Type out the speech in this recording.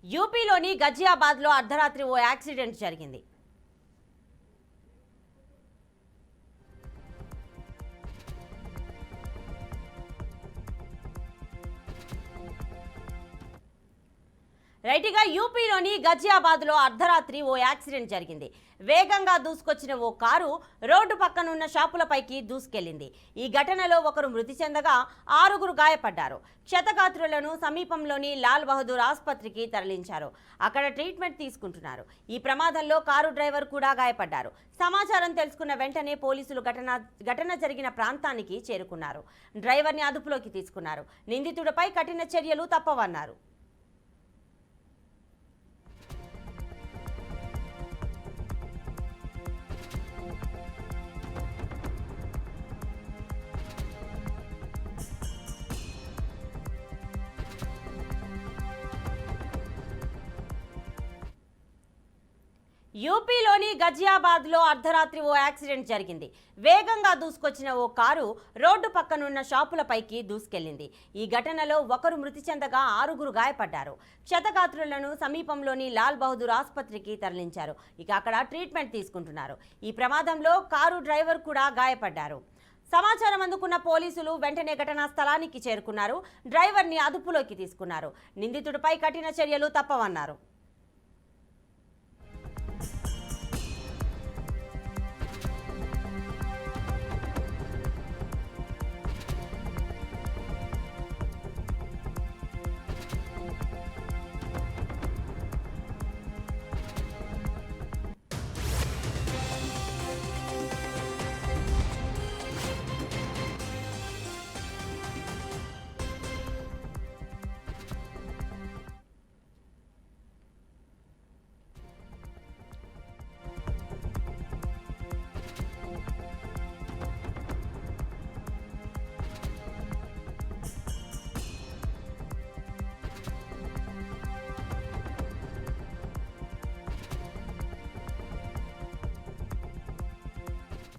యూపీలోని గజియాబాద్లో అర్ధరాత్రి ఓ యాక్సిడెంట్ జరిగింది. యూపీలోని గజియాబాద్లో అర్ధరాత్రి ఓ యాక్సిడెంట్ జరిగింది. వేగంగా దూసుకొచ్చిన ఓ కారు రోడ్డు పక్కనున్న షాపులపైకి దూసుకెళ్లింది. ఈ ఘటనలో ఒకరు మృతి చెందగా 6గురు గాయపడ్డారు. క్షతగాత్రులను సమీపంలోని లాల్ బహదూర్ ఆసుపత్రికి తరలించారు. అక్కడ ట్రీట్మెంట్ తీసుకుంటున్నారు. ఈ ప్రమాదంలో కారు డ్రైవర్ కూడా గాయపడ్డారు. సమాచారం తెలుసుకున్న వెంటనే పోలీసులు ఘటన జరిగిన ప్రాంతానికి చేరుకున్నారు. డ్రైవర్ని అదుపులోకి తీసుకున్నారు. నిందితుడిపై కఠిన చర్యలు తప్పవన్నారు. యూపీలోని గజియాబాద్లో అర్ధరాత్రి ఓ యాక్సిడెంట్ జరిగింది. వేగంగా దూసుకొచ్చిన ఓ కారు రోడ్డు పక్కనున్న షాపులపైకి దూసుకెళ్లింది. ఈ ఘటనలో ఒకరు మృతి చెందగా 6గురు గాయపడ్డారు. క్షతగాత్రులను సమీపంలోని లాల్ బహదూర్ ఆసుపత్రికి తరలించారు. అక్కడ ట్రీట్మెంట్ తీసుకుంటున్నారు. ఈ ప్రమాదంలో కారు డ్రైవర్ కూడా గాయపడ్డారు. సమాచారం అందుకున్న పోలీసులు వెంటనే ఘటనా స్థలానికి చేరుకున్నారు. డ్రైవర్ని అదుపులోకి తీసుకున్నారు. నిందితుడిపై కఠిన చర్యలు తప్పవన్నారు.